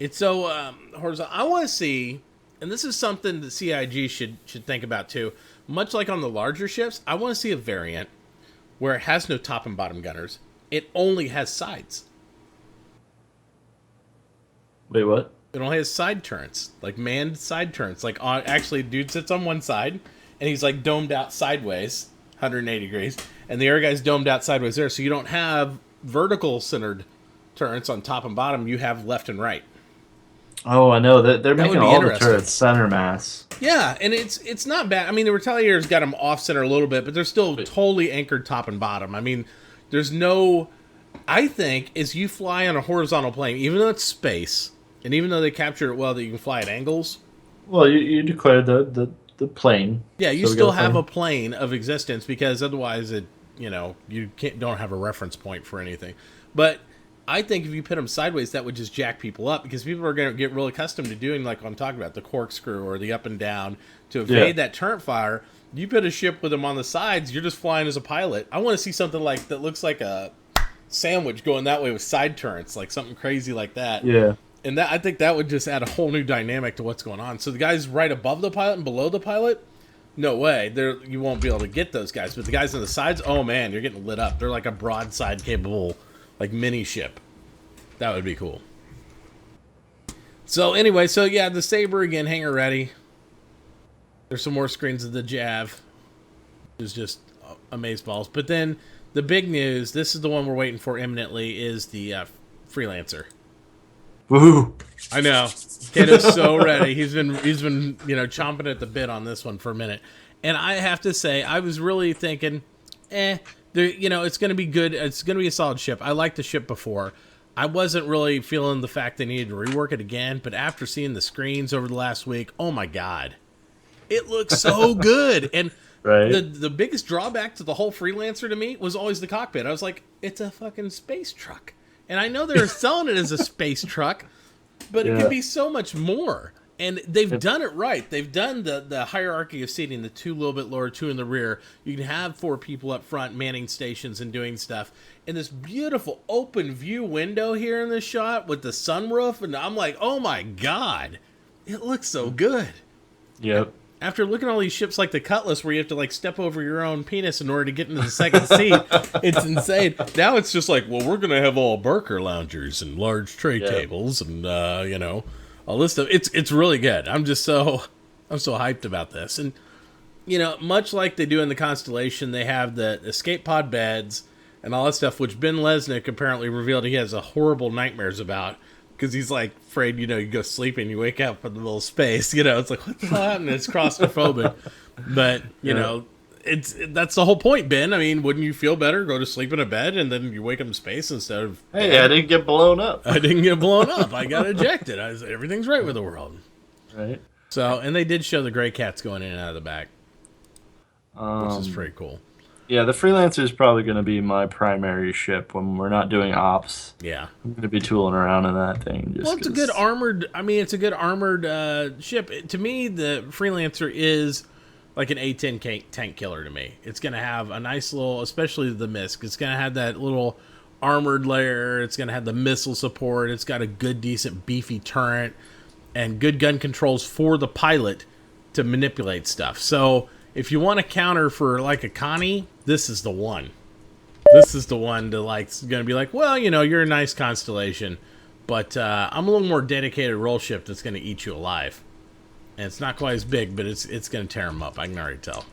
It's so horizontal. I want to see, and this is something that CIG should think about too. Much like on the larger ships, I want to see a variant where it has no top and bottom gunners. It only has sides. Wait, what? It only has side turrets, like manned side turrets. Like actually, dude sits on one side, and he's like domed out sideways, 180 degrees, and the other guy's domed out sideways there. So you don't have vertical centered turrets on top and bottom. You have left and right. Oh, I know that they're making all the turrets center mass. Yeah, and it's not bad. I mean, the Retaliator's got them off center a little bit, but they're still totally anchored top and bottom. I mean, there's no. I think as you fly on a horizontal plane, even though it's space, and even though they capture it well, that you can fly at angles. Well, you declare the plane. Yeah, you still have a plane of existence because otherwise you don't have a reference point for anything. But I think if you put them sideways, that would just jack people up because people are going to get really accustomed to doing, like I'm talking about, the corkscrew or the up and down to evade that turret fire. You put a ship with them on the sides, you're just flying as a pilot. I want to see something like that looks like a sandwich going that way with side turrets, like something crazy like that. Yeah. And I think that would just add a whole new dynamic to what's going on. So the guys right above the pilot and below the pilot, no way. You won't be able to get those guys. But the guys on the sides, oh man, you're getting lit up. They're like a broadside capable, like mini ship. That would be cool. So anyway, the Saber again, hangar ready. There's some more screens of the Jav. It's just amazeballs. But then the big news, this is the one we're waiting for imminently, is the Freelancer. Woo! I know. Kato's so ready. He's been chomping at the bit on this one for a minute. And I have to say, I was really thinking, it's going to be good. It's going to be a solid ship. I liked the ship before. I wasn't really feeling the fact they needed to rework it again, but after seeing the screens over the last week, oh my God. It looks so good. And right. the biggest drawback to the whole Freelancer to me was always the cockpit. I was like, it's a fucking space truck. And I know they're selling it as a space truck, but it could be so much more. And they've done it right. They've done the hierarchy of seating, the 2 a little bit lower, 2 in the rear. You can have 4 people up front manning stations and doing stuff. And this beautiful open view window here in this shot with the sunroof. And I'm like, oh my God, it looks so good. Yep. After looking at all these ships like the Cutlass where you have to like step over your own penis in order to get into the second seat, it's insane. Now it's just like, well, we're going to have all Barker loungers and large tray tables and, all this stuff. It's really good. I'm so hyped about this. And, much like they do in the Constellation, they have the escape pod beds and all that stuff, which Ben Lesnick apparently revealed he has a horrible nightmares about. Because he's like afraid, you go sleep and you wake up in the middle of space. It's like, what the hell happened? It's claustrophobic. But, that's the whole point, Ben. I mean, wouldn't you feel better? Go to sleep in a bed and then you wake up in space instead of... Hey, I didn't get blown up. I didn't get blown up. I got ejected. Everything's right with the world. Right. So, and they did show the gray cats going in and out of the back. Which is pretty cool. Yeah, the Freelancer is probably going to be my primary ship when we're not doing ops. Yeah. I'm going to be tooling around in that thing. It's a good armored... I mean, it's a good armored ship. To me, the Freelancer is like an A-10 tank killer to me. It's going to have a nice little... Especially the MISC. It's going to have that little armored layer. It's going to have the missile support. It's got a good, decent, beefy turret. And good gun controls for the pilot to manipulate stuff. So... if you want a counter for like a Connie, this is the one. This is the one to going to be like, well, you're a nice Constellation, but I'm a little more dedicated role ship that's going to eat you alive. And it's not quite as big, but it's going to tear them up. I can already tell.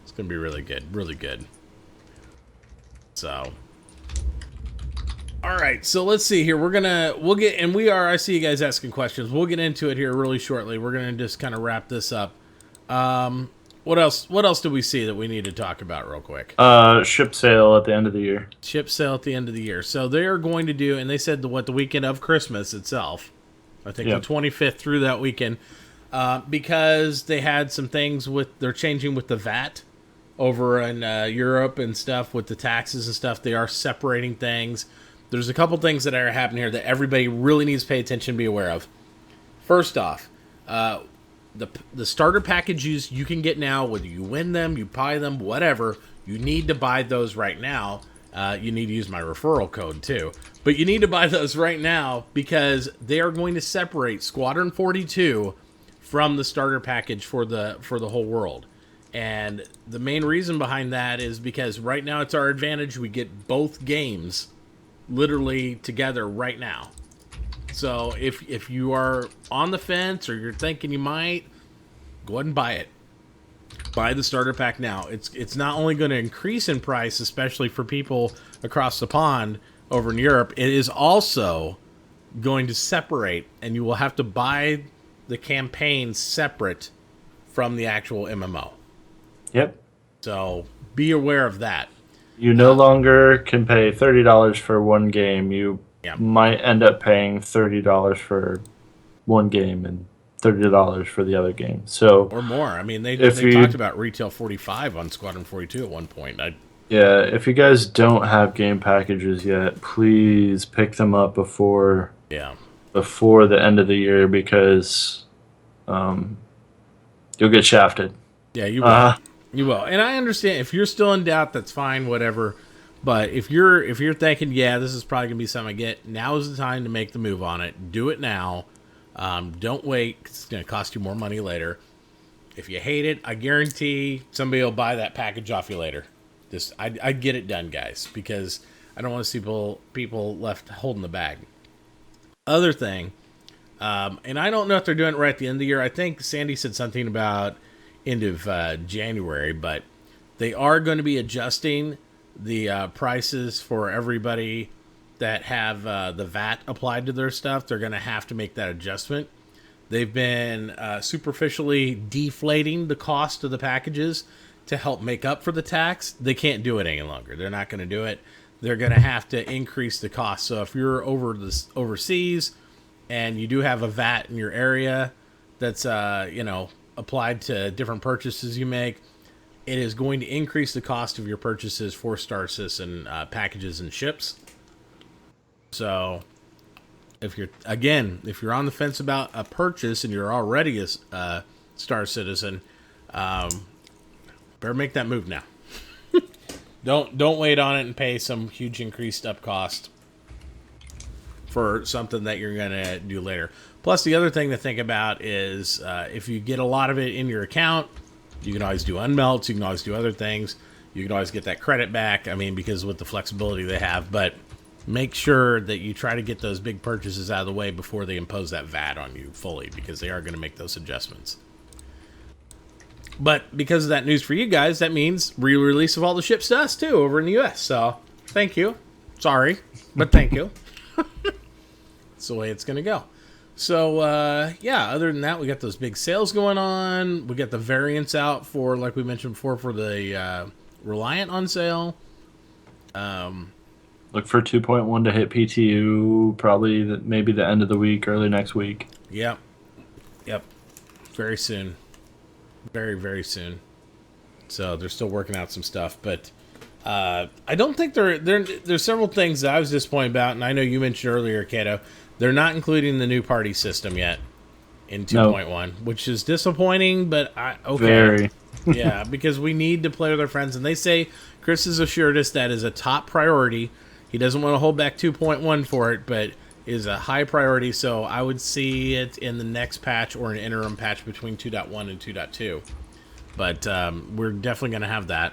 It's going to be really good, really good. So, all right. So let's see here. I see you guys asking questions. We'll get into it here really shortly. We're going to just kind of wrap this up. What else do we see that we need to talk about real quick? Ship sale at the end of the year. Ship sale at the end of the year. So they are going to do, and they said the weekend of Christmas itself. I think the 25th through that weekend. Because they had some things they're changing with the VAT over in Europe and stuff with the taxes and stuff. They are separating things. There's a couple things that are happening here that everybody really needs to pay attention and be aware of. First off, the starter packages you can get now, whether you win them, you buy them, whatever, you need to buy those right now. You need to use my referral code too. But you need to buy those right now because they are going to separate Squadron 42 from the starter package for the whole world. And the main reason behind that is because right now it's our advantage. We get both games literally together right now. So if you are on the fence or you're thinking you might, go ahead and buy it. Buy the starter pack now. It's not only going to increase in price, especially for people across the pond over in Europe, it is also going to separate, and you will have to buy the campaign separate from the actual MMO. Yep. So be aware of that. You no longer can pay $30 for one game. You might end up paying $30 for one game and $30 for the other game. So or more. I mean, they talked about retail 45 on Squadron 42 at one point. If you guys don't have game packages yet, please pick them up before the end of the year because you'll get shafted. Yeah, you will. You will. And I understand if you're still in doubt, that's fine, whatever. But if you're thinking, this is probably gonna be something I get, now is the time to make the move on it. Do it now. Don't wait. 'Cause it's gonna cost you more money later. If you hate it, I guarantee somebody will buy that package off you later. I get it done, guys, because I don't want to see people left holding the bag. Other thing, and I don't know if they're doing it right at the end of the year. I think Sandy said something about end of January, but they are going to be adjusting the prices for everybody that have the VAT applied to their stuff, they're going to have to make that adjustment. They've been superficially deflating the cost of the packages to help make up for the tax. They can't do it any longer. They're not going to do it. They're going to have to increase the cost. So if you're overseas and you do have a VAT in your area that's applied to different purchases you make, it is going to increase the cost of your purchases for Star Citizen packages and ships. So if you're on the fence about a purchase and you're already a Star Citizen, better make that move now. Don't wait on it and pay some huge increased up cost for something that you're going to do later. Plus, the other thing to think about is if you get a lot of it in your account, you can always do unmelts. You can always do other things. You can always get that credit back. I mean, because with the flexibility they have. But make sure that you try to get those big purchases out of the way before they impose that VAT on you fully, because they are going to make those adjustments. But because of that news for you guys, that means re-release of all the ships to us, too, over in the U.S. So, thank you. Sorry, but thank you. That's the way it's going to go. So, other than that, we got those big sales going on. We got the variants out for, like we mentioned before, for the Reliant on sale. Look for 2.1 to hit PTU, probably maybe the end of the week, early next week. Yep. Very soon. Very, very soon. So they're still working out some stuff, but I don't think there's several things that I was disappointed about, and I know you mentioned earlier, Kato, they're not including the new party system yet in 2.1, which is disappointing, but okay. Very. Yeah, because we need to play with our friends, and they say, Chris has assured us that is a top priority. He doesn't want to hold back 2.1 for it, but is a high priority, so I would see it in the next patch or an interim patch between 2.1 and 2.2. But we're definitely going to have that.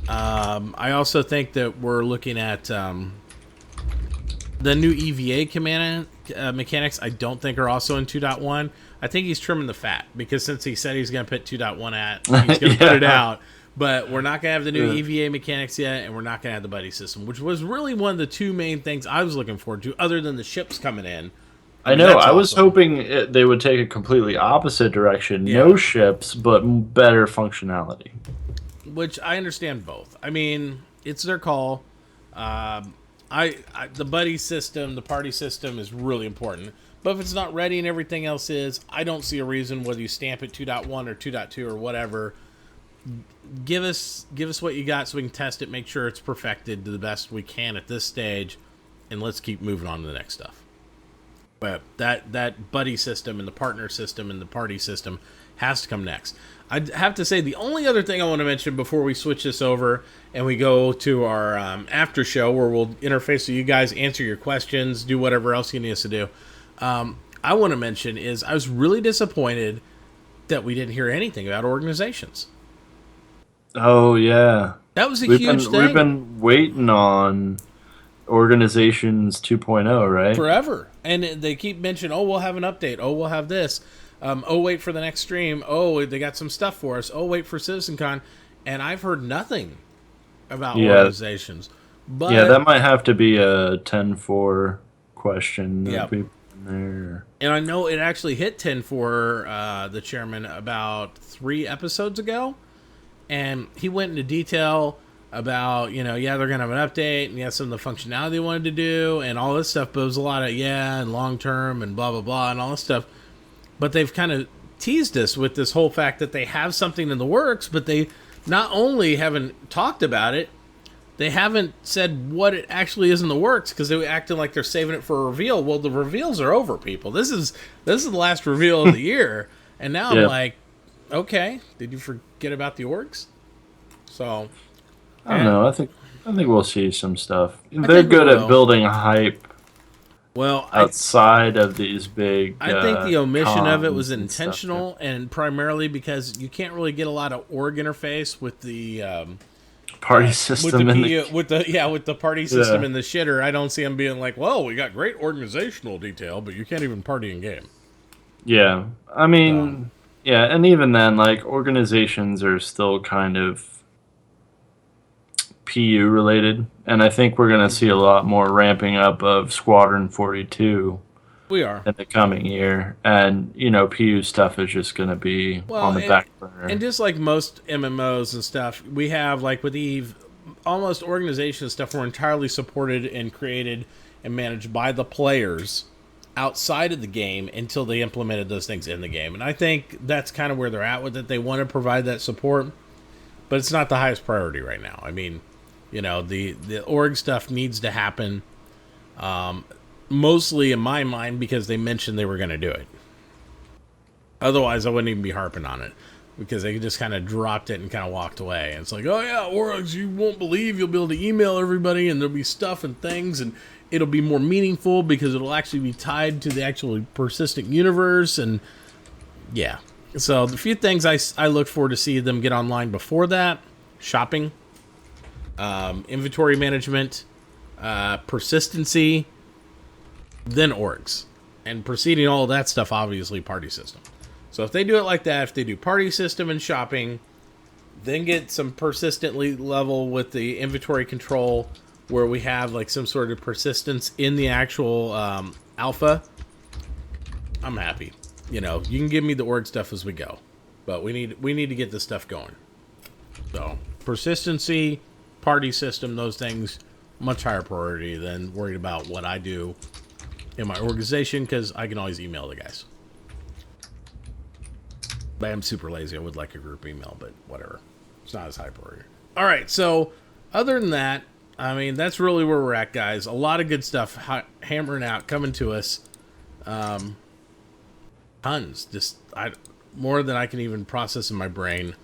I also think that we're looking at the new EVA mechanics. I don't think are also in 2.1. I think he's trimming the fat, because since he said he's going to put 2.1 at, he's going to put it out. But we're not going to have the new EVA mechanics yet, and we're not going to have the buddy system, which was really one of the two main things I was looking forward to, other than the ships coming in. I know. I was hoping they would take a completely opposite direction. Yeah. No ships, but better functionality. Which I understand both. I mean, it's their call. The buddy system, the party system is really important. But if it's not ready and everything else is, I don't see a reason, whether you stamp it 2.1 or 2.2 or whatever. Give us what you got so we can test it, make sure it's perfected to the best we can at this stage, and let's keep moving on to the next stuff. But that buddy system and the partner system and the party system has to come next. I have to say, the only other thing I want to mention before we switch this over and we go to our after show, where we'll interface with you guys, answer your questions, do whatever else you need us to do, I want to mention is I was really disappointed that we didn't hear anything about organizations. Oh, yeah. That was a huge thing. We've been waiting on Organizations 2.0, right? Forever. And they keep mentioning, we'll have an update. We'll have this. Wait for the next stream. They got some stuff for us. Wait for CitizenCon. And I've heard nothing about organizations. But yeah, that might have to be a 10-4 question. Yep. And I know it actually hit 10-4, the chairman, about 3 episodes ago. And he went into detail about, they're going to have an update, and some of the functionality they wanted to do, and all this stuff, but it was a lot of, and long-term, and blah, blah, blah, and all this stuff. But they've kind of teased us with this whole fact that they have something in the works, but they not only haven't talked about it, they haven't said what it actually is in the works, because they were acting like they're saving it for a reveal. Well, the reveals are over, people. This is the last reveal of the year, and now I'm like, okay, did you forget about the orgs? So I don't know. I think we'll see some stuff. They're good at building hype. Well, outside of these big, I think the omission of it was intentional, and primarily because you can't really get a lot of org interface with the party system with the party system in the shitter. I don't see them being like, well, we got great organizational detail, but you can't even party in game. Yeah, I mean. Yeah, and even then, like, organizations are still kind of PU related, and I think we're going to see a lot more ramping up of Squadron 42 We are. in the coming year, and PU stuff is just going to be Well, on the back burner. and just like most MMOs and stuff, we have, like with Eve, almost organization stuff were entirely supported and created and managed by the players outside of the game until they implemented those things in the game. And I think that's kind of where they're at with it. They want to provide that support, but it's not the highest priority right now. I mean, the org stuff needs to happen, mostly in my mind because they mentioned they were going to do it. Otherwise, I wouldn't even be harping on it because they just kind of dropped it and kind of walked away. And it's like, oh yeah, orgs, you won't believe you'll be able to email everybody and there'll be stuff and things and it'll be more meaningful because it'll actually be tied to the actual persistent universe. And yeah, so the few things I look forward to see them get online before that: shopping, inventory management, persistency, then orgs, and preceding all of that stuff, obviously party system. So if they do it like that, if they do party system and shopping, then get some persistently level with the inventory control where we have like some sort of persistence in the actual alpha, I'm happy. You can give me the org stuff as we go, but we need to get this stuff going. So persistency, party system, those things, much higher priority than worried about what I do in my organization because I can always email the guys. But I'm super lazy. I would like a group email, but whatever. It's not as high priority. All right, so other than that, I mean, that's really where we're at, guys. A lot of good stuff hammering out, coming to us. Tons. Just more than I can even process in my brain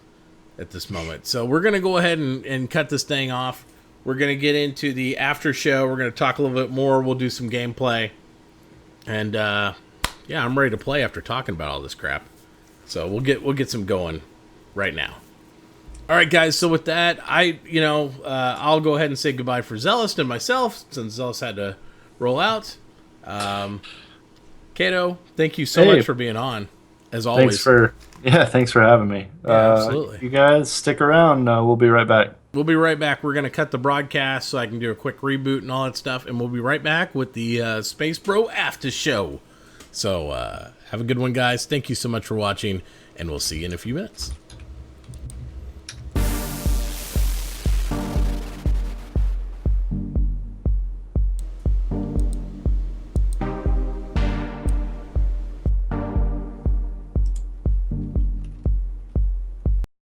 at this moment. So we're going to go ahead and cut this thing off. We're going to get into the after show. We're going to talk a little bit more. We'll do some gameplay. And, yeah, I'm ready to play after talking about all this crap. So we'll get some going right now. All right, guys. So with that, I'll go ahead and say goodbye for Zealous and myself, since Zealous had to roll out. Kato, thank you so much for being on, as always. Thanks for having me. Yeah, absolutely. You guys stick around. We'll be right back. We'll be right back. We're going to cut the broadcast so I can do a quick reboot and all that stuff, and we'll be right back with the Space Bro After Show. So have a good one, guys. Thank you so much for watching, and we'll see you in a few minutes.